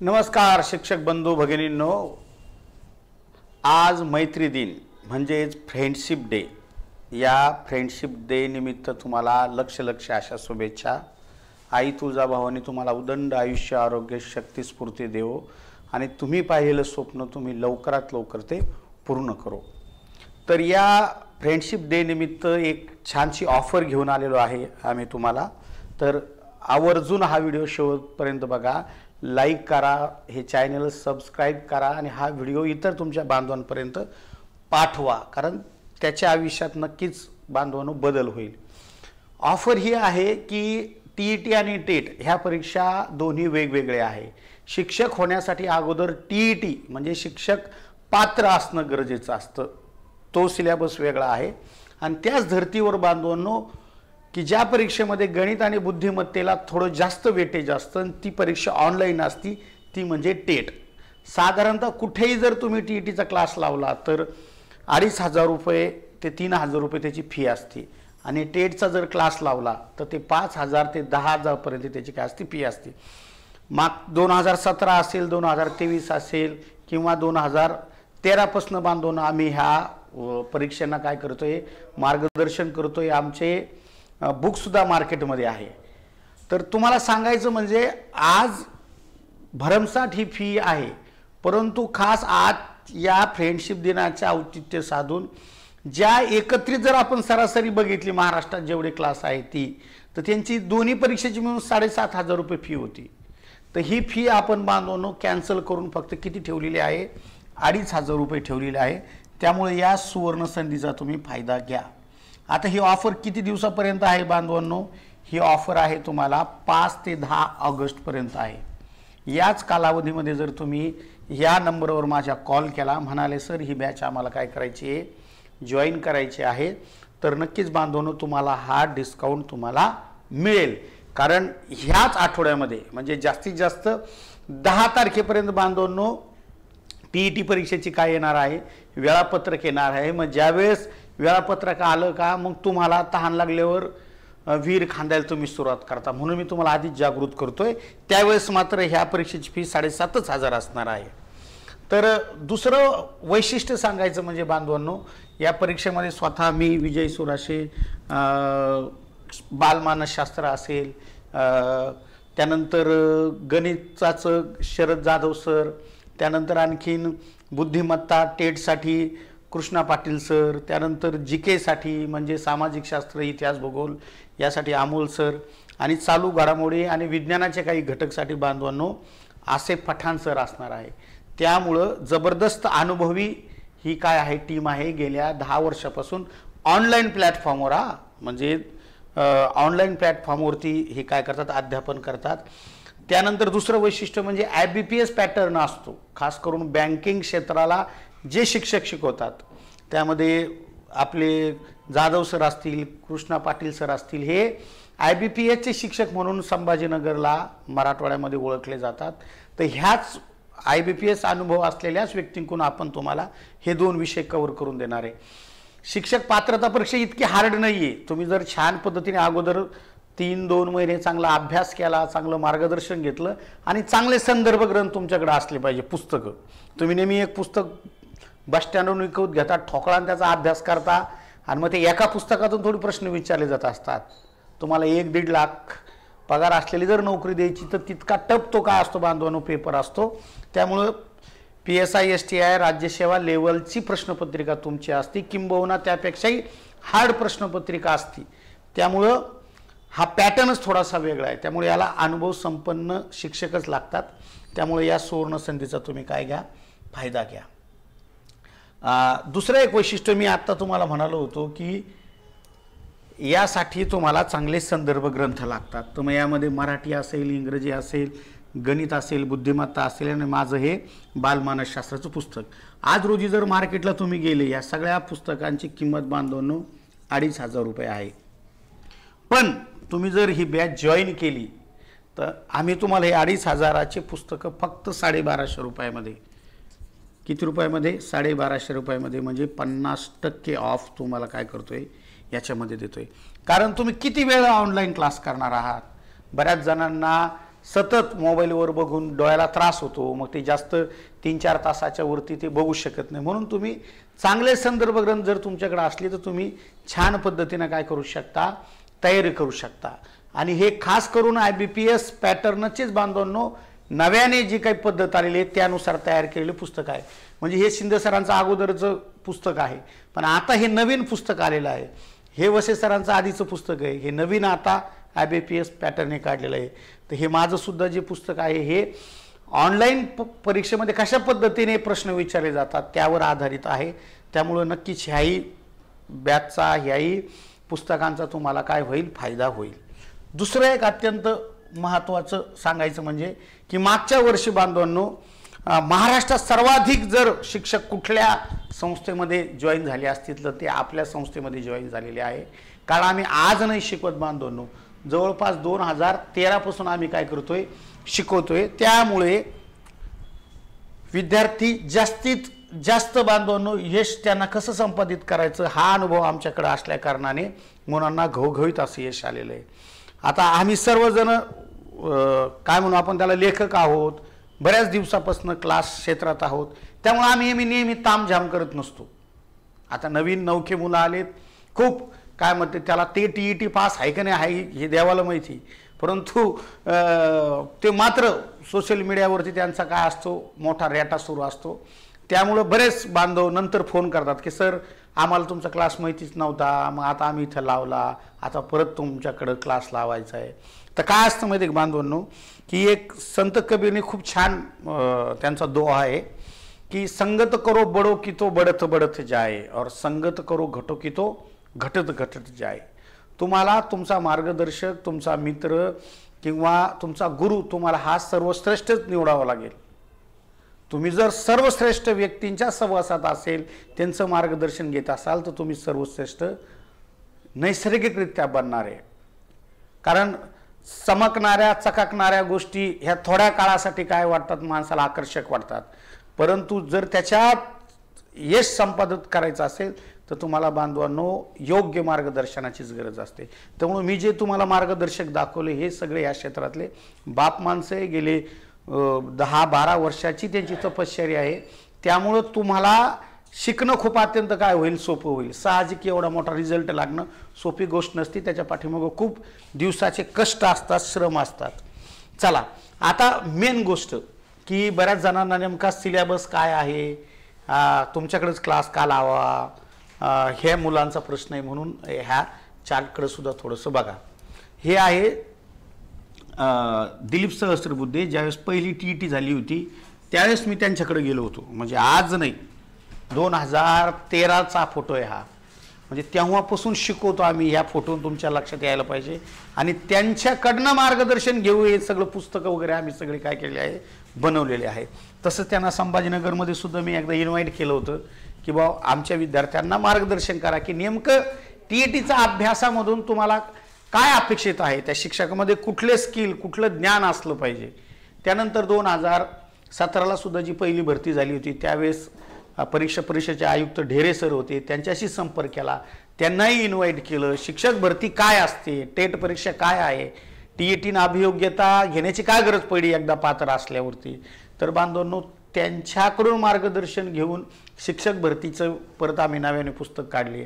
नमस्कार शिक्षक बंधू भगिनींनो, आज मैत्री दिन म्हणजेच फ्रेंडशिप डे। या फ्रेंडशिप डे निमित्त तुम्हाला लक्ष अशा शुभेच्छा। आई तुळजाभवानी तुम्हाला उदंड आयुष्य, आरोग्य, शक्ती, स्फूर्ती देवो आणि तुम्ही पाहिलेलं स्वप्न तुम्ही लवकरात लवकर ते पूर्ण करो। तर या फ्रेंडशिप डे निमित्त एक छानशी ऑफर घेऊन आलेलो आहे आम्ही तुम्हाला। तर आवर्जून हा व्हिडिओ शेवटपर्यंत बघा, लाईक करा, हे चॅनल सबस्क्राइब करा आणि हा व्हिडिओ इतर तुमच्या बांधवांपर्यंत पाठवा, कारण त्याच्या आयुष्यात नक्कीच बांधवांनो बदल होईल। ऑफर ही आहे की टीईटी आणि टेट ह्या परीक्षा दोन्ही वेगवेगळे आहे। शिक्षक होण्यासाठी अगोदर टीईटी म्हणजे शिक्षक पात्र असणं गरजेचं असतं, तो सिलेबस वेगळा आहे। आणि त्याच धर्तीवर बांधवांनो की ज्या परीक्षेमध्ये गणित आणि बुद्धिमत्तेला थोडं जास्त वेटेज असतं, ती परीक्षा ऑनलाईन असती, ती म्हणजे टेट। साधारणतः कुठेही जर तुम्ही टीईटीचा क्लास लावला तर 2,500 रुपये ते 3,000 रुपये त्याची फी असते आणि टेटचा जर क्लास लावला तर ते 5,000 ते 10,000 पर्यंत त्याची काय असते फी असते। मग 2017 असेल, 2023 असेल किंवा 2013 पासून बांधून आम्ही ह्या परीक्षांना काय करतोय, मार्गदर्शन करतोय। आमचे बुक सुद्धा मार्केटमध्ये आहे। तर तुम्हाला सांगायचं म्हणजे आज भरमसाठ ही फी आहे, परंतु खास आज या फ्रेंडशिप दिनाच्या औचित्य साधून ज्या एकत्रित जर आपण सरासरी बघितली महाराष्ट्रात जेवढे क्लास आहेत ती, तर त्यांची दोन्ही परीक्षेची मिळून 7,500 रुपये फी होती। तर ही फी आपण बांधवनो कॅन्सल करून फक्त किती ठेवलेली आहे, 2,500 रुपये ठेवलेली आहे। त्यामुळे या सुवर्ण संधीचा तुम्ही फायदा घ्या। आता ही ऑफर किती दिवसापर्यंत आहे बांधवांनो? ही ऑफर आहे तुम्हाला 5 ते 10 ऑगस्ट पर्यंत आहे। याच कालावधीमध्ये जर तुम्ही या नंबरवर माझ्या कॉल केला, म्हणाले सर ही बॅच आम्हाला काय करायची आहे, जॉईन करायची आहे, तर नक्कीच बांधवांनो तुम्हाला हा डिस्काउंट तुम्हाला मिळेल। कारण ह्याच आठवड्यामध्ये म्हणजे जास्तीत जास्त 10 तारखेपर्यंत बांधवांनो टीईटी परीक्षेची काय येणार आहे, वेळापत्रक येणार आहे। मग ज्यावेळेस वेळापत्रक आलं का मग तुम्हाला तहान लागल्यावर वीर खांदायला तुम्ही सुरुवात करता, म्हणून मी तुम्हाला आधीच जागृत करतोय। त्यावेळेस मात्र ह्या परीक्षेची फी 7,500 असणार आहे। तर दुसरं वैशिष्ट्य सांगायचं म्हणजे बांधवांनो, या परीक्षेमध्ये स्वतः मी विजय सुराशे, बालमानसशास्त्र असेल, त्यानंतर गणिताचं शरद जाधव सर, त्यानंतर आणखीन बुद्धिमत्ता टेटसाठी कृष्णा पाटील सर, त्यानंतर जीके साठी म्हणजे सामाजिक शास्त्र, इतिहास, भूगोल यासाठी अमोल सर, आणि चालू घडामोडी आणि विज्ञानाचे काही घटकसाठी बांधवांनो आसिफ पठाण सर असणार आहे। त्यामुळं जबरदस्त अनुभवी ही काय आहे टीम आहे, गेल्या 10 वर्षापासून ऑनलाईन प्लॅटफॉर्मवर म्हणजे ऑनलाईन प्लॅटफॉर्मवरती हे काय करतात, अध्यापन करतात। त्यानंतर दुसरं वैशिष्ट्य म्हणजे IBPS पॅटर्न असतो, खास करून बँकिंग क्षेत्राला जे शिक्षक शिकवतात त्यामध्ये आपले जाधव सर असतील, कृष्णा पाटील सर असतील, हे IBPS चे शिक्षक म्हणून संभाजीनगरला मराठवाड्यामध्ये ओळखले जातात। तर ह्याच IBPS अनुभव असलेल्याच व्यक्तींकडून आपण तुम्हाला हे 2 विषय कव्हर करून देणार आहे। शिक्षक पात्रता परीक्षा इतकी हार्ड नाहीये, तुम्ही जर छान पद्धतीने अगोदर 3-2 महिने चांगला अभ्यास केला, चांगलं मार्गदर्शन घेतलं आणि चांगले संदर्भ ग्रंथ तुमच्याकडे असले पाहिजे, पुस्तकं। तुम्ही नेहमी एक पुस्तक बस स्टँडवरून विकत घेता, ठोकळा आणि त्याचा अभ्यास करता आणि मग ते एका पुस्तकातून थोडे प्रश्न विचारले जात असतात। तुम्हाला 1-1.5 लाख पगार असलेली जर नोकरी द्यायची तर तितका टप तो काय असतो बांधवांनो, पेपर असतो। त्यामुळं PSI STI राज्यसेवा लेवलची प्रश्नपत्रिका तुमची असते, किंबहुना त्यापेक्षाही हार्ड प्रश्नपत्रिका असते। त्यामुळं हा पॅटर्नच थोडासा वेगळा आहे, त्यामुळे याला अनुभव संपन्न शिक्षकच लागतात। त्यामुळे या सुवर्ण संधीचा तुम्ही काय घ्या, फायदा घ्या। दुसरं एक वैशिष्ट्य मी आता तुम्हाला म्हणालो होतो की यासाठी तुम्हाला चांगले संदर्भ ग्रंथ लागतात। तर मग यामध्ये मराठी असेल, इंग्रजी असेल, गणित असेल, बुद्धिमत्ता असेल आणि माझं हे बालमानसशास्त्राचं पुस्तक। आज रोजी जर मार्केटला तुम्ही गेले, या सगळ्या पुस्तकांची किंमत बांधवांनो 2,500 रुपये आहे। पण तुम्ही जर ही बॅच जॉईन केली तर आम्ही तुम्हाला हे 2,500चे पुस्तकं फक्त 1,250 रुपयामध्ये, किती रुपयामध्ये, 1,250 रुपयामध्ये, म्हणजे 50% ऑफ तुम्हाला काय करतोय याच्यामध्ये देतोय। कारण तुम्ही किती वेळ ऑनलाईन क्लास करणार आहात, बऱ्याच जणांना सतत मोबाईलवर बघून डोळ्याला त्रास होतो, मग ते जास्त 3-4 तासाच्या वरती ते बघू शकत नाही. म्हणून तुम्ही चांगले संदर्भ ग्रंथ जर तुमच्याकडे असले तर तुम्ही छान पद्धतीने काय करू शकता, तयारी करू शकता. आणि हे खास करून IBPS पॅटर्नचेच बांधवांनो नव्याने जी काही पद्धत आलेली आहे त्यानुसार तयार केलेले पुस्तक आहे. म्हणजे हे शिंदे सरांचं अगोदरचं पुस्तक आहे, पण आता हे नवीन पुस्तक आलेलं आहे. हे वसे सरांचं आधीचं पुस्तक आहे, हे नवीन आता IBPS पॅटर्नने काढलेलं आहे. तर हे माझं सुद्धा जे पुस्तक आहे हे ऑनलाईन परीक्षेमध्ये कशा पद्धतीने प्रश्न विचारले जातात त्यावर आधारित आहे. त्यामुळं नक्कीच ह्याही बॅचचा ह्याही पुस्तकांचा तुम्हाला काय होईल, फायदा होईल. दुसरं एक अत्यंत महत्त्वाचं सांगायचं म्हणजे की मागच्या वर्षी बांधवांनो महाराष्ट्रात सर्वाधिक जर शिक्षक कुठल्या संस्थेमध्ये जॉईन झाले असतील तर ते आपल्या संस्थेमध्ये जॉईन झालेले आहे. कारण आम्ही आज नाही शिकवत बांधवांनो, जवळपास 2013 पासून आम्ही काय करतोय, शिकवतोय. त्यामुळे विद्यार्थी जास्तीत जास्त बांधवांनो यश त्यांना कसं संपादित करायचं हा अनुभव आमच्याकडे असल्या कारणाने मुलांना घवघवीत असं यश आलेलं आहे. आता आम्ही सर्वजण काय म्हणू आपण त्याला लेखक आहोत, बऱ्याच दिवसापासून क्लास क्षेत्रात आहोत. त्यामुळे आम्ही नेहमी तामझाम करत नसतो. आता नवीन नवखे मुलं आलेत, खूप काय म्हणते त्याला ते TET पास आहे का नाही आहे हे देवाला माहिती, परंतु ते मात्र सोशल मीडियावरती त्यांचा काय असतो मोठा रेटा सुरू असतो. त्यामुळं बरेच बांधव नंतर फोन करतात की सर आम्हाला तुमचा क्लास माहितीच नव्हता, मग आता आम्ही इथं लावला, आता परत तुमच्याकडं क्लास लावायचा आहे. तर काय असतं माहिती आहे बांधवांनो की एक संत कबीरने खूप छान त्यांचा दोहा आहे की संगत करो बडो की तो बढत बढत जाए और संगत करो घटो की तो घटत घटत जाए. तुम्हाला तुमचा मार्गदर्शक, तुमचा मित्र किंवा तुमचा गुरु तुम्हाला हा सर्वश्रेष्ठच निवडावा लागेल. तुम्ही जर सर्वश्रेष्ठ व्यक्तींच्या सहवासात असेल, त्यांचं मार्गदर्शन घेत असाल तर तुम्ही सर्वश्रेष्ठ नैसर्गिकरित्या बनणार आहे. कारण चमकणाऱ्या चकाकणाऱ्या गोष्टी ह्या थोड्या काळासाठी काय वाटतात, माणसाला आकर्षक वाटतात, परंतु जर त्याच्यात यश संपादित करायचं असेल तर तुम्हाला बांधवांनो योग्य मार्गदर्शनाचीच गरज असते. त्यामुळे मी जे तुम्हाला मार्गदर्शक दाखवले हे सगळे या क्षेत्रातले बाप माणसं गेले 10-12 वर्षाची त्यांची तपश्चर्या आहे. त्यामुळं तुम्हाला शिकणं खूप अत्यंत काय होईल, सोपं होईल. साहजिक एवढा मोठा रिझल्ट लागणं सोपी गोष्ट नसते, त्याच्या पाठीमागं खूप दिवसाचे कष्ट असतात, श्रम असतात. चला आता मेन गोष्ट की बऱ्याच जणांना नेमका सिलेबस काय आहे, तुमच्याकडेच क्लास का लावा, ह्या मुलांचा प्रश्न आहे. म्हणून ह्या चार्टकडे सुद्धा थोडंसं बघा. हे आहे दिलीप सहस्त्रबुद्धे. ज्यावेळेस पहिली TET झाली होती त्यावेळेस मी त्यांच्याकडे गेलो होतो, म्हणजे आज नाही, 2013चा फोटो आहे हा. म्हणजे तेव्हापासून शिकवतो आम्ही. ह्या फोटो तुमच्या लक्षात यायला पाहिजे. आणि त्यांच्याकडनं मार्गदर्शन घेऊ हे सगळं पुस्तकं वगैरे आम्ही सगळे काय केले आहे, बनवलेले आहे. तसंच त्यांना संभाजीनगरमध्ये सुद्धा मी एकदा इन्व्हाइट केलं होतं की बा आमच्या विद्यार्थ्यांना मार्गदर्शन करा की नेमकं TETच्या अभ्यासामधून तुम्हाला काय अपेक्षित आहे, त्या शिक्षकामध्ये कुठले स्किल, कुठलं ज्ञान असलं पाहिजे. त्यानंतर 2017ला सुद्धा जी पहिली भरती झाली होती त्यावेळेस परीक्षा परिषदेचे आयुक्त ढेरे सर होते, त्यांच्याशी संपर्क केला, त्यांनाही इन्व्हाइट केलं. शिक्षक भरती काय असते, टेट परीक्षा काय आहे, TETनं अभियोग्यता घेण्याची काय गरज पडली एकदा पात्र असल्यावरती. तर बांधवांनो त्यांच्याकडून मार्गदर्शन घेऊन शिक्षक भरतीचं परत आम्ही नव्याने पुस्तक काढले.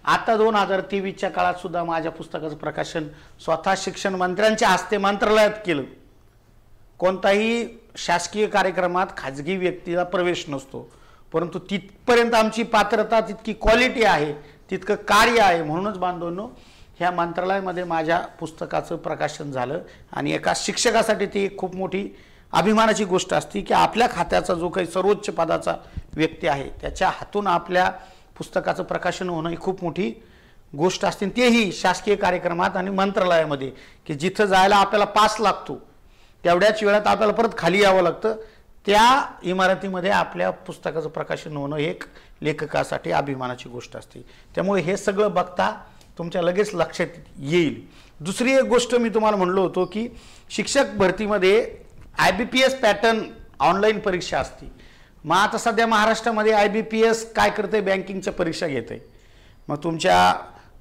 आता 2023च्या काळात सुद्धा माझ्या पुस्तकाचं प्रकाशन स्वतः शिक्षण मंत्र्यांच्या हस्ते मंत्रालयात केलं. कोणताही शासकीय कार्यक्रमात खाजगी व्यक्तीला प्रवेश नसतो, परंतु तिथपर्यंत आमची पात्रता, तितकी क्वालिटी आहे, तितकं कार्य आहे. म्हणूनच बांधवांनो ह्या मंत्रालयामध्ये माझ्या पुस्तकाचं प्रकाशन झालं. आणि एका शिक्षकासाठी ती एक खूप मोठी अभिमानाची गोष्ट असते की आपल्या खात्याचा जो काही सर्वोच्च पदाचा व्यक्ती आहे त्याच्या हातून आपल्या पुस्तकाचं प्रकाशन होणं ही खूप मोठी गोष्ट असते. तेही शासकीय कार्यक्रमात आणि मंत्रालयामध्ये की जिथं जायला आपल्याला पास लागतो तेवढ्याच वेळात आपल्याला परत खाली यावं लागतं. त्या इमारतीमध्ये आपल्या पुस्तकाचं प्रकाशन होणं एक लेखकासाठी अभिमानाची गोष्ट असते. त्यामुळे हे सगळं बघता तुमच्या लगेच लक्षात येईल. दुसरी एक गोष्ट मी तुम्हाला म्हणलो होतो की शिक्षक भरतीमध्ये IBPS पॅटर्न ऑनलाईन परीक्षा असते. मग आता सध्या महाराष्ट्रामध्ये IBPS काय करते, बँकिंगच्या परीक्षा घेते. मग तुमच्या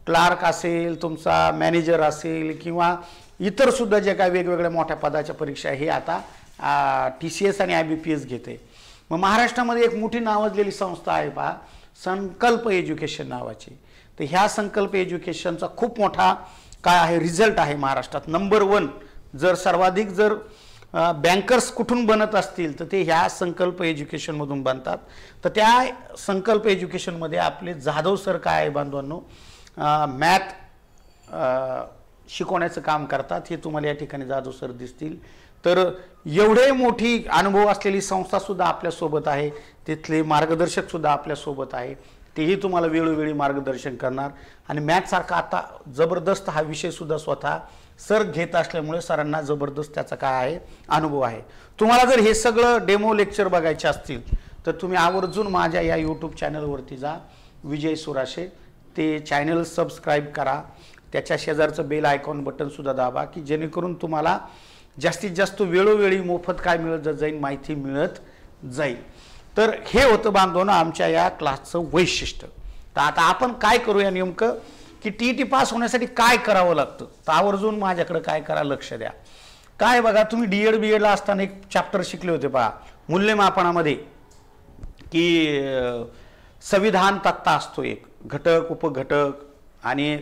क्लार्क असेल, तुमचा मॅनेजर असेल किंवा इतर सुद्धा जे काय वेगवेगळ्या मोठ्या पदाच्या परीक्षा हे आता TCS आणि IBPS घेते. मग महाराष्ट्रामध्ये एक मोठी नावाजलेली संस्था आहे पहा, संकल्प एज्युकेशन नावाची. तर ह्या संकल्प एज्युकेशनचा खूप मोठा काय आहे रिझल्ट आहे महाराष्ट्रात. नंबर 1 जर सर्वाधिक जर बँकर्स कुठून बनत असतील तर ते ह्या संकल्प एज्युकेशनमधून बनतात. तर त्या संकल्प एज्युकेशनमध्ये आपले जाधव सर काय आहे बांधवांनो, मॅथ शिकवण्याचं काम करतात. हे तुम्हाला या ठिकाणी जाधव सर दिसतील. तर एवढे मोठी अनुभव असलेली संस्थासुद्धा आपल्यासोबत आहे, तिथले मार्गदर्शकसुद्धा आपल्यासोबत आहे, तेही तुम्हाला वेळोवेळी मार्गदर्शन करणार. आणि मॅथसारखा आता जबरदस्त हा विषयसुद्धा स्वतः सर घेत असल्यामुळे सरांना जबरदस्त त्याचा काय आहे अनुभव आहे. तुम्हाला जर हे सगळं डेमो लेक्चर बघायचे असतील तर तुम्ही आवर्जून माझ्या या यूट्यूब चॅनलवरती जा, विजय सुराशे. ते चॅनल सबस्क्राईब करा, त्याच्या शेजारचं बेल आयकॉन बटनसुद्धा दाबा की जेणेकरून तुम्हाला जास्तीत जास्त वेळोवेळी मोफत काय मिळत जाईल, माहिती मिळत जाईल. तर हे होतं बांधवनं आमच्या या क्लासचं वैशिष्ट्य. तर आता आपण काय करूया नेमकं की TET पास होण्यासाठी काय करावं लागतं. तर आवर्जून माझ्याकडे काय करा, लक्ष द्या. काय बघा, तुम्ही DED BEDला असताना एक चॅप्टर शिकले होते पहा मूल्यमापनामध्ये की संविधान तक्ता असतो, एक घटक उपघटक आणि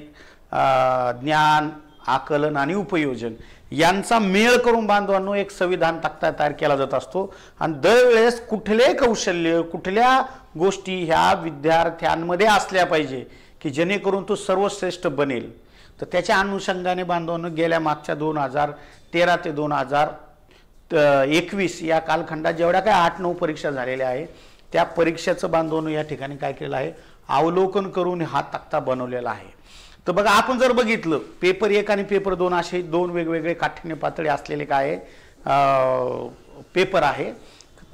ज्ञान आकलन आणि उपयोजन यांचा मेळ करून बांधवांनो एक संविधान तक्ता तयार केला जात असतो. आणि दरवेळेस कुठले कौशल्य कुठल्या गोष्टी ह्या विद्यार्थ्यांमध्ये असल्या पाहिजे की जेणेकरून तो सर्वश्रेष्ठ बनेल. तर त्याच्या अनुषंगाने बांधवांनो गेल्या मागच्या 2013 ते 2021 या कालखंडात जेवढ्या काय 8-9 परीक्षा झालेल्या आहे त्या परीक्षेचं बांधवांनो या ठिकाणी काय केलं आहे, अवलोकन करून हा तक्ता बनवलेला आहे. तर बघा, आपण जर बघितलं पेपर 1 आणि पेपर 2 असे 2 वेगवेगळे काठिण्य पातळी असलेले काय पेपर आहे.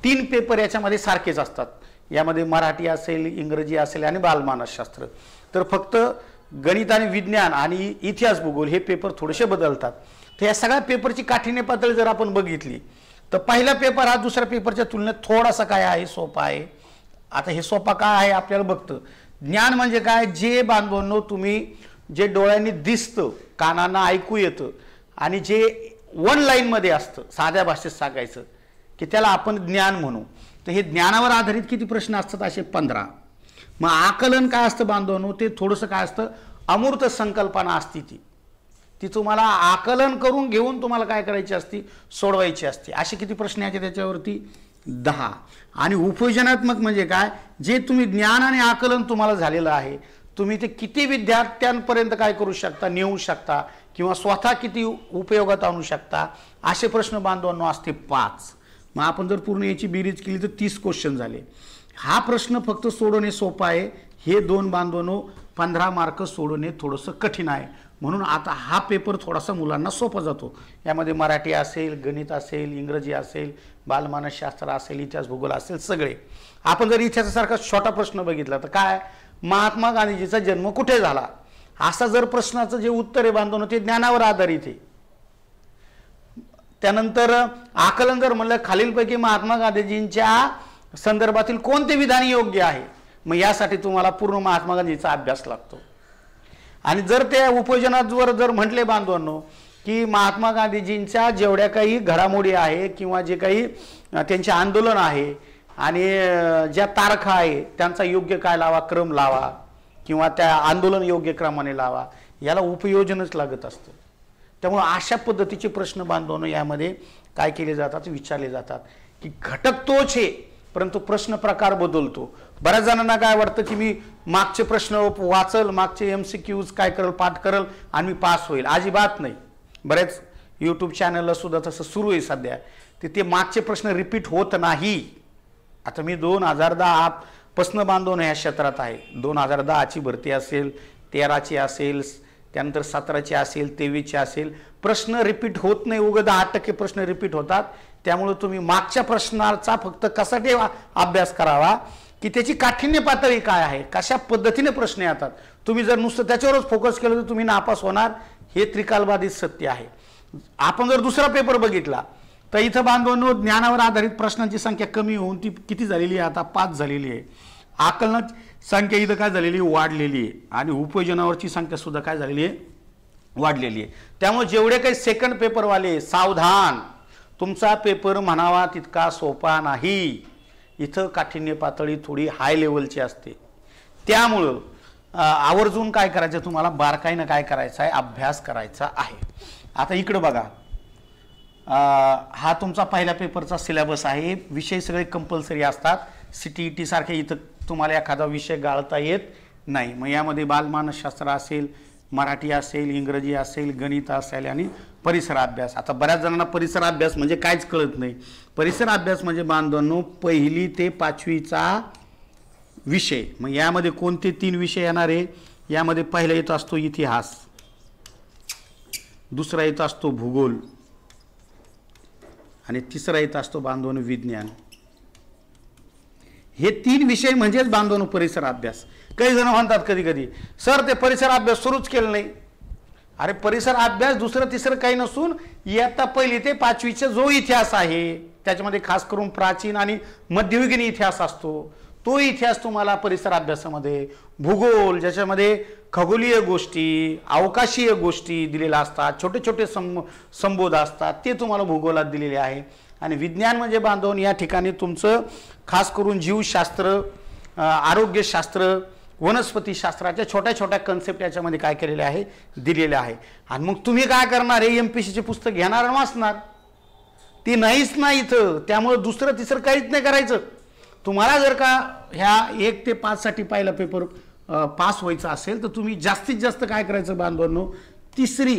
3 पेपर याच्यामध्ये सारखेच असतात. यामध्ये मराठी असेल, इंग्रजी असेल आणि बालमानसशास्त्र. तर फक्त गणित आणि विज्ञान आणि इतिहास भूगोल हे पेपर थोडेसे बदलतात. तर या सगळ्या पेपरची काठिण्य पातळी जर आपण बघितली तर पहिला पेपर हा दुसऱ्या पेपरच्या तुलनेत थोडासा काय आहे, सोपा आहे. आता हे सोपा काय आहे आपल्याला बघतं. ज्ञान म्हणजे काय, जे बांधवांनो तुम्ही जे डोळ्यांनी दिसतं, कानांना ऐकू येतं आणि जे 1 लाईनमध्ये असतं, साध्या भाषेत सांगायचं की त्याला आपण ज्ञान म्हणू. तर हे ज्ञानावर आधारित किती प्रश्न असतात, असे 15. मग आकलन काय असतं बांधवांनो, ते थोडंसं काय असतं, अमूर्त संकल्पना असती ती तुम्हाला आकलन करून घेऊन तुम्हाला काय करायची असती, सोडवायची असते. असे किती प्रश्न याचे त्याच्यावरती 10. आणि उपयोजनात्मक म्हणजे काय, जे तुम्ही ज्ञान आणि आकलन तुम्हाला झालेलं आहे तुम्ही ते किती विद्यार्थ्यांपर्यंत काय करू शकता, नेऊ शकता किंवा स्वतः किती उपयोगात आणू शकता, असे प्रश्न बांधवांनो असते 5. मग आपण जर पूर्ण याची बेरीज केली तर 30 क्वेश्चन झाले. हा प्रश्न फक्त सोडवणे सोपा आहे, हे 2 बांधवांनो 15 मार्क सोडवणे थोडंसं कठीण आहे. म्हणून आता हा पेपर थोडासा मुलांना सोपा जातो. यामध्ये मराठी असेल, गणित असेल, इंग्रजी असेल, बालमानसशास्त्र असेल, इतिहास भूगोल असेल, सगळे. आपण जर इतिहासासारखा छोटा प्रश्न बघितला तर काय, महात्मा गांधीजीचा जन्म कुठे झाला, असा जर प्रश्नाचं जे उत्तर आहे बांधवांनो ते ज्ञानावर आधारित आहे. त्यानंतर आकलन जर म्हणलं खालीलपैकी महात्मा गांधीजींच्या संदर्भातील कोणते विधान योग्य आहे, मग यासाठी तुम्हाला पूर्ण महात्मा गांधीचा अभ्यास लागतो. आणि जर ते उपयोजनावर जर म्हटले बांधवांनो की महात्मा गांधीजींच्या जेवढ्या काही घडामोडी आहे किंवा जे काही त्यांचे आंदोलन आहे आणि ज्या तारखा आहे त्यांचा योग्य काय लावा, क्रम लावा किंवा त्या आंदोलन योग्य क्रमाने लावा, याला उपयोजनच लागत असतं. त्यामुळे अशा पद्धतीचे प्रश्न बांधवांनो यामध्ये काय केले जातात, विचारले जातात की घटक तोच आहे परंतु प्रश्न प्रकार बदलतो. बऱ्याच जणांना काय वाटतं की मी मागचे प्रश्न वाचल, मागचे MCQs काय करल, पाठ करल आणि मी पास होईल. अजिबात नाही. बरेच यूट्यूब चॅनलला सुद्धा तसं सुरू आहे सध्या. ते मागचे प्रश्न रिपीट होत नाही. आता मी 2010 पासून बांधून या क्षेत्रात आहे. 2010ची भरती असेल, 13ची असेल, त्यानंतर 17ची असेल, 23ची असेल, प्रश्न रिपीट होत नाही. उगा 10% प्रश्न रिपीट होतात. त्यामुळे तुम्ही मागच्या प्रश्नाचा फक्त कसा अभ्यास करावा की त्याची काठिण्य पातळी काय आहे, कशा पद्धतीने प्रश्न येतात. तुम्ही जर नुसतं त्याच्यावरच फोकस केलं तर तुम्ही नापास होणार, हे त्रिकालबाधित सत्य आहे. आपण जर दुसरा पेपर बघितला तर इथं बांधवांनो ज्ञानावर आधारित प्रश्नांची संख्या कमी होऊन ती किती झालेली आहे, आता 5 झालेली आहे. आकलनाची संख्या इथं काय झालेली वाढलेली आहे आणि उपयोजनावरची संख्या सुद्धा काय झालेली आहे वाढलेली आहे. त्यामुळे जेवढे काही सेकंड पेपरवाले सावधान, तुमचा पेपर म्हणावा तितका सोपा नाही. इथं काठिण्य पातळी थोडी हाय लेवलची असते. त्यामुळं आवर्जून काय करायचं तुम्हाला बारकाईनं काय करायचं आहे अभ्यास करायचा आहे. आता इकडं बघा, हा तुमचा पहिल्या पेपरचा सिलेबस आहे. विषय सगळे कंपल्सरी असतात. CTET सारखे इथं तुम्हाला एखादा विषय गाळता येत नाही. मग यामध्ये बालमानसशास्त्र असेल, मराठी असेल, इंग्रजी असेल, गणित असेल आणि परिसर अभ्यास. आता बऱ्याच जणांना परिसर अभ्यास म्हणजे काहीच कळत नाही. परिसर अभ्यास म्हणजे बांधवांनो 1ली ते 5वीचा विषय. मग यामध्ये कोणते 3 विषय येणार आहे? यामध्ये पहिला येत असतो इतिहास, दुसरा येत असतो भूगोल आणि तिसरा येत असतो बांधवांनो विज्ञान. हे 3 विषय म्हणजेच बांधवांनो परिसर अभ्यास. काही जण म्हणतात कधी कधी सर ते परिसर अभ्यास सुरूच केलं नाही. अरे परिसर अभ्यास दुसरं तिसरं काही नसून इयत्ता 1ली ते 5वीचा जो इतिहास आहे त्याच्यामध्ये खास करून प्राचीन आणि मध्ययुगीन इतिहास असतो, तो इतिहास तुम्हाला परिसर अभ्यासामध्ये, भूगोल ज्याच्यामध्ये खगोलीय गोष्टी, अवकाशीय गोष्टी दिलेल्या असतात, छोटे छोटे संबोध असतात, ते तुम्हाला भूगोलात दिलेले आहे. आणि विज्ञान म्हणजे बांधून या ठिकाणी तुमचं खास करून जीवशास्त्र, आरोग्यशास्त्र, वनस्पतीशास्त्राच्या छोट्या छोट्या कन्सेप्ट याच्यामध्ये काय केलेले आहे दिलेले आहे. आणि मग तुम्ही काय करणार आहे MPSCचे पुस्तक घेणार आणि वाचणार, ती नाहीच नाही इथं. त्यामुळे दुसरं तिसरं काहीच नाही करायचं. तुम्हाला जर का ह्या 1 ते 5 साठी पहिला पेपर पास व्हायचा असेल तर तुम्ही जास्तीत जास्त काय करायचं बांधवांनो 3री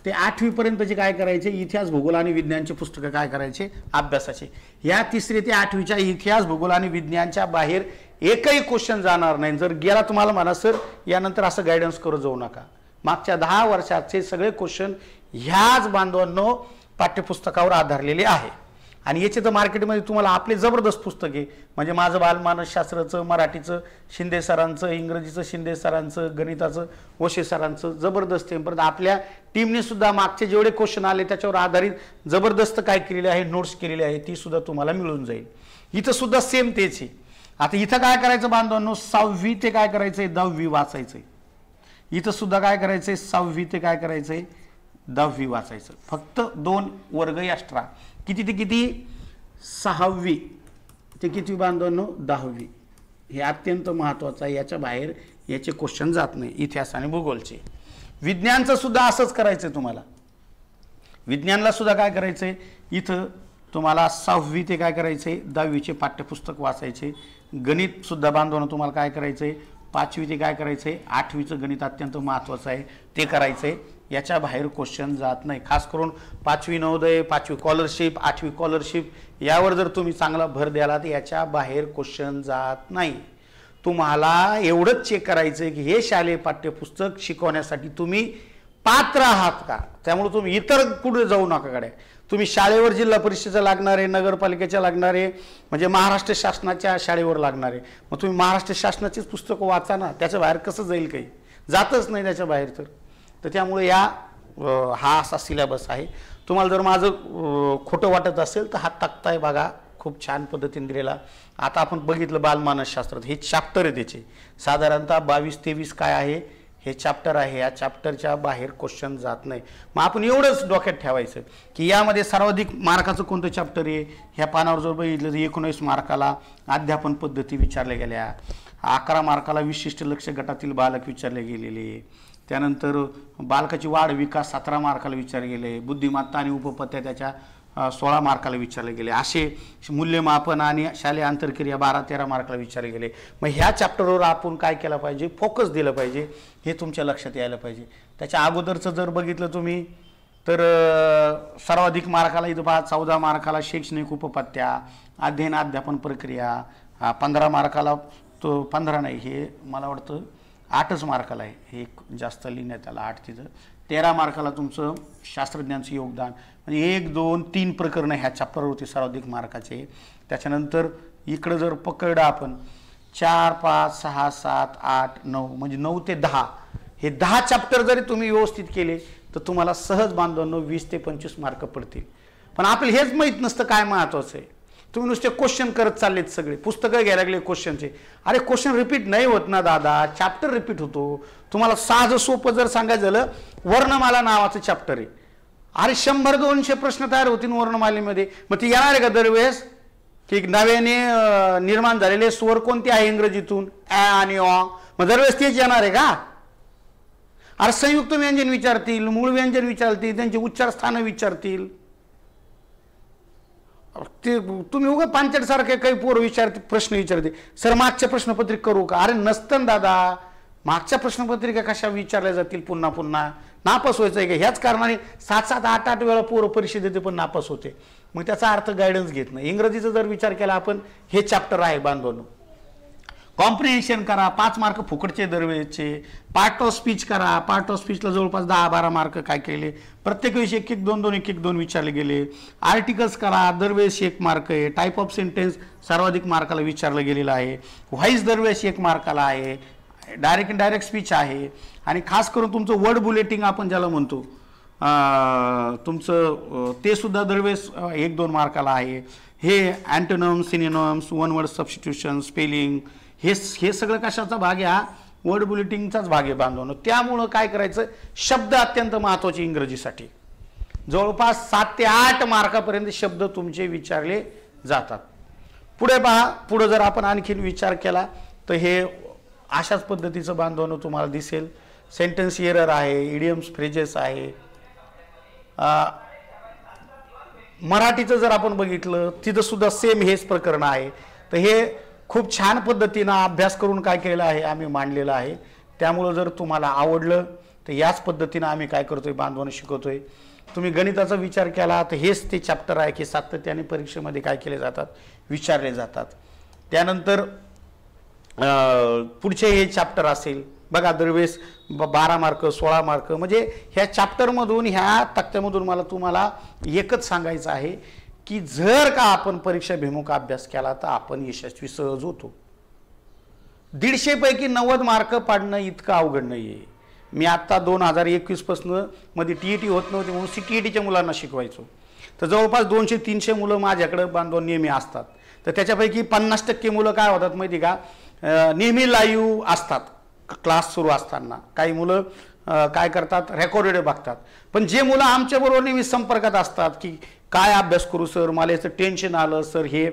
ते 8वी पर्यंतचे काय करायचे इतिहास, भूगोल आणि विज्ञानचे पुस्तकं काय करायचे अभ्यासाचे. या 3री ते 8वीच्या इतिहास, भूगोल आणि विज्ञानच्या बाहेर एकही क्वेश्चन जाणार नाही. जर गेला तुम्हाला म्हणा सर यानंतर असं गायडन्स करत जाऊ नका. मागच्या 10 वर्षाचे सगळे क्वेश्चन ह्याच बांधवांनो पाठ्यपुस्तकावर आधारलेले आहे. आणि याचे तर मार्केटमध्ये तुम्हाला आपले जबरदस्त पुस्तक आहे. म्हणजे माझं बालमानसशास्त्राचं, मराठीचं शिंदे सरांचं, इंग्रजीचं शिंदे सरांचं, गणिताचं वशे सरांचं जबरदस्त आहे. परत आपल्या टीमने सुद्धा मागचे जेवढे क्वेश्चन आले त्याच्यावर आधारित जबरदस्त काय केलेले आहे नोट्स केलेली आहे, ती सुद्धा तुम्हाला मिळून जाईल. इथं सुद्धा सेम तेच आहे. आता इथं काय करायचं बांधवांनो 6वी ते काय करायचंय 10वी वाचायचंय. इथं सुद्धा काय करायचंय 6वी ते काय करायचंय 10वी वाचायचं. फक्त 2 वर्ग एक्स्ट्रा. किती ते किती 6वी ते किती बांधवांनो 10वी. हे अत्यंत महत्त्वाचं आहे. याच्या बाहेर याचे क्वेश्चन जात नाही इतिहास आणि भूगोलचे. विज्ञानचं सुद्धा असंच करायचं तुम्हाला. विज्ञानला सुद्धा काय करायचंय इथं तुम्हाला 6वी ते काय करायचंय 10वीचे पाठ्यपुस्तक वाचायचे. गणित सुद्धा बांधवांनो तुम्हाला काय करायचंय 5वी ते काय करायचंय 8वीचं गणित अत्यंत महत्त्वाचं आहे ते करायचंय. याच्या बाहेर क्वेश्चन जात नाही. खास करून 5वी नवोदय, 5वी स्कॉलरशिप, 8वी स्कॉलरशिप यावर जर तुम्ही चांगला भर द्याला तर याच्या बाहेर क्वेश्चन जात नाही. तुम्हाला एवढंच चेक करायचं आहे की हे शालेय पाठ्यपुस्तक शिकवण्यासाठी तुम्ही पात्र आहात का. त्यामुळे तुम्ही इतर कुठे जाऊ नका कडे. तुम्ही शाळेवर जिल्हा परिषदेच्या लागणारे, नगरपालिकेच्या लागणारे, म्हणजे महाराष्ट्र शासनाच्या शाळेवर लागणारे, मग तुम्ही महाराष्ट्र शासनाचीच पुस्तकं वाचा ना. त्याच्या बाहेर कसं जाईल, काही जातच नाही त्याच्या बाहेर. तर त्यामुळे हा असा सिलेबस आहे. तुम्हाला जर माझं खोटं वाटत असेल तर हा तक्ता आहे बघा, खूप छान पद्धतीने दिलेला. आता आपण बघितलं बालमानसशास्त्रात हे चॅप्टर आहे त्याचे साधारणतः 22-23 काय आहे हे चॅप्टर आहे. या चॅप्टरच्या बाहेर क्वेश्चन जात नाही. मग आपण एवढंच डोक्यात ठेवायचं की यामध्ये सर्वाधिक मार्काचं कोणतं चॅप्टर आहे. ह्या पानावर जर बघितलं तर 19 मार्काला अध्यापन पद्धती विचारल्या गेल्या, 11 मार्काला विशिष्ट लक्ष गटातील बालक विचारले गेलेले, त्यानंतर बालकाची वाढ विकास 17 मार्काला विचारले गेले, बुद्धिमत्ता आणि उपपत्त्या त्याच्या 16 मार्काला विचारले गेले, असे मूल्यमापन आणि शालेय आंतरक्रिया 12-13 मार्काला विचारले गेले. मग ह्या चॅप्टरवर आपण काय केलं पाहिजे, फोकस दिलं पाहिजे, हे तुमच्या लक्षात यायला पाहिजे. त्याच्या अगोदरचं जर बघितलं तुम्ही तर सर्वाधिक मार्काला इथं 14 मार्काला शैक्षणिक उपपत्त्या, अध्ययन अध्यापन प्रक्रिया, 15 मार्काला तो 15 नाही हे मला वाटतं 8च मार्काला आहे, हे जास्त लिहिण्यात आलं 8 तिथं. 13 मार्काला तुमचं शास्त्रज्ञांचं योगदान, म्हणजे 1, 2, 3 प्रकरणं ह्या चॅप्टरवरती सर्वाधिक मार्काचे. त्याच्यानंतर इकडं जर पकडलं आपण 4, 5, 6, 7, 8, 9 म्हणजे 9 ते 10 हे 10 चॅप्टर जरी तुम्ही व्यवस्थित केले तर तुम्हाला सहज बांधवांनो 20 ते 25 मार्क पडतील. पण आपल्याला हेच माहीत नसतं काय महत्त्वाचं आहे. तुम्ही नुसते क्वेश्चन करत चाललेत, सगळे पुस्तकं घ्यायला लागले क्वेश्चनचे. अरे क्वेश्चन रिपीट नाही होत ना दादा, चॅप्टर रिपीट होतो. तुम्हाला साधं सोपं जर सांगायचं झालं, वर्णमाला नावाचं चॅप्टर आहे. अरे 100-200 प्रश्न तयार होतील वर्णमालेमध्ये. मग ते येणार आहे का दरवेळेस की नव्याने निर्माण झालेले स्वर कोणते आहे इंग्रजीतून, ॲ आणि ऑ, मग दरवेळेस तेच येणार आहे का? अरे संयुक्त व्यंजन विचारतील, मूळ व्यंजन विचारतील, त्यांचे उच्चार स्थान विचारतील. ते तुम्ही उगा पांचट सारखे काही पोरं विचारते, प्रश्न विचारते, सर मागच्या प्रश्नपत्रिका करू का? अरे नसतं दादा, मागच्या प्रश्नपत्रिका कशा विचारल्या जातील पुन्हा पुन्हा? नापास व्हायचं आहे का? ह्याच कारणाने 7-7, 8-8 वेळा पोरं परीक्षा देते पण नापास होते. मग त्याचा अर्थ गायडन्स घेत नाही. इंग्रजीचा जर विचार केला आपण, हे चॅप्टर आहे बांधवांनो. कॉम्प्रिहेन्शन करा, 5 मार्क फुकटचे दरवेळेचे. पार्ट ऑफ स्पीच करा, पार्ट ऑफ स्पीचला जवळपास 10-12 मार्क काय केले, प्रत्येक वेळेस 1-1, 2-2, 1-1, 2 विचारले गेले. आर्टिकल्स करा, दरवेळेस 1 मार्क आहे. टाईप ऑफ सेंटेन्स सर्वाधिक मार्काला विचारलं गेलेलं आहे. व्हॉइस दरवेळेस 1 मार्काला आहे. डायरेक्ट स्पीच आहे. आणि खास करून तुमचं वर्ड बुलेटिंग आपण ज्याला म्हणतो, तुमचं ते सुद्धा दरवेळेस 1-2 मार्काला आहे. हे antonyms, synonyms, one word substitution, spelling, हे सगळं कशाचा भाग आहे? हा वर्ड बुलेटिंगचाच भाग आहे बांधवांनो. त्यामुळं काय करायचं, शब्द अत्यंत महत्त्वाचे इंग्रजीसाठी. जवळपास 7 ते 8 मार्कापर्यंत शब्द तुमचे विचारले जातात. पुढे पहा, पुढे जर आपण आणखीन विचार केला तर हे अशाच पद्धतीचं बांधवांनो तुम्हाला दिसेल. सेंटेन्स एरर आहे, इडियम्स, फ्रेजेस आहे. मराठीचं जर आपण बघितलं तिथं सुद्धा सेम हेच प्रकरण आहे. तर हे खूप छान पद्धतीनं अभ्यास करून काय केलं आहे, आम्ही मांडलेलं आहे. त्यामुळं जर तुम्हाला आवडलं तर याच पद्धतीनं आम्ही काय करतोय बांधवांनो, शिकवतोय. तुम्ही गणिताचा विचार केला तर हेच ते चॅप्टर आहे की सातत्याने परीक्षेमध्ये काय केले जातात, विचारले जातात. त्यानंतर पुढचे हे चॅप्टर असेल बघा, दरवेळेस 12 मार्क, 16 मार्क. म्हणजे ह्या चॅप्टरमधून, ह्या तक्त्यामधून मला तुम्हाला एकच सांगायचं आहे की जर का आपण परीक्षाभिमुख अभ्यास केला तर आपण यशस्वी सहज होतो. 150 पैकी 90 मार्क पाडणं इतकं अवघड नाही आहे. मी आत्ता 2021 पासून मध्ये TET होत नव्हती म्हणून CTETच्या मुलांना शिकवायचो. तर जवळपास 200-300 मुलं माझ्याकडे बांधव नेहमी असतात. तर त्याच्यापैकी 50% मुलं काय होतात माहिती का, नेहमी लाईव्ह असतात क्लास सुरू असताना. काही मुलं काय करतात, रेकॉर्डेड बघतात. पण जे मुलं आमच्याबरोबर नेहमी संपर्कात असतात की काय अभ्यास करू सर, मला याचं टेन्शन आलं सर, हे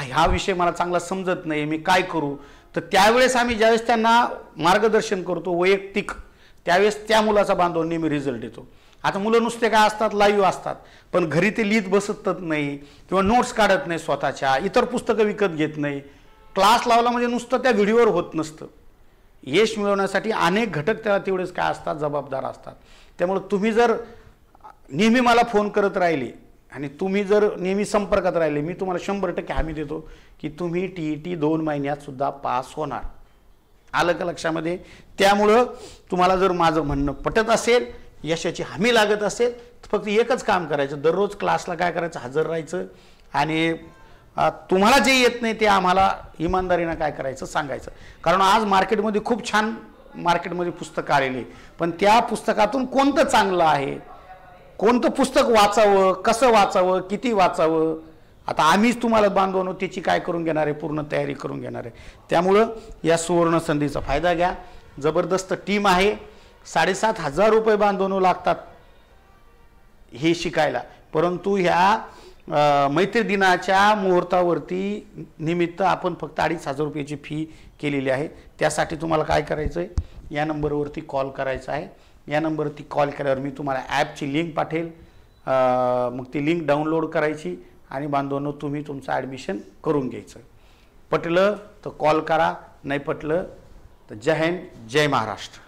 ह्या विषय मला चांगला समजत नाही, मी काय करू. तर त्यावेळेस आम्ही ज्यावेळेस त्यांना मार्गदर्शन करतो वैयक्तिक, त्यावेळेस त्या मुलाचा बांधव नेहमी रिझल्ट येतो. आता मुलं नुसते काय असतात, लाईव्ह असतात, पण घरी ते लिहित बसतच नाही किंवा नोट्स काढत नाही स्वतःच्या, इतर पुस्तकं विकत घेत नाही. क्लास लावला म्हणजे नुसतं त्या व्हिडिओवर होत नसतं. यश मिळवण्यासाठी अनेक घटक त्याला तेवढेच काय असतात, जबाबदार असतात. त्यामुळे तुम्ही जर नेहमी मला फोन करत राहिले आणि तुम्ही जर नेहमी संपर्कात राहिले, मी तुम्हाला 100% हमी देतो की तुम्ही TET 2 महिन्यात सुद्धा पास होणार. आलं का लक्षामध्ये? त्यामुळं तुम्हाला जर माझं म्हणणं पटत असेल, यशाची हमी लागत असेल, तर फक्त एकच काम करायचं, दररोज क्लासला काय करायचं, हजर राहायचं. आणि तुम्हाला जे येत नाही ते आम्हाला इमानदारीनं काय करायचं सांगायचं. कारण आज मार्केटमध्ये खूप छान मार्केटमध्ये पुस्तकं आलेली, पण त्या पुस्तकातून कोणतं चांगलं आहे, कोणतं पुस्तक वाचावं, कसं वाचावं, किती वाचावं, आता आम्हीच तुम्हाला बांधवनो त्याची काय करून घेणार आहे, पूर्ण तयारी करून घेणार आहे. त्यामुळं या सुवर्ण संधीचा फायदा घ्या. जबरदस्त टीम आहे. 7,500 रुपये बांधवनो लागतात हे शिकायला. परंतु ह्या मैत्री दिनाच्या मुहूर्तावरती निमित्त आपण फक्त 2,500 रुपयाची फी केलेली आहे. त्यासाठी तुम्हाला काय करायचं आहे, या नंबरवरती कॉल करायचा आहे. या नंबरवरती कॉल केल्यावर मी तुम्हाला ॲपची लिंक पाठवेल. मग ती लिंक डाउनलोड करायची आणि बांधवांनो तुम्ही तुमचं ॲडमिशन करून घ्यायचं. पटलं तर कॉल करा, नाही पटलं तर जय हिंद, जय महाराष्ट्र.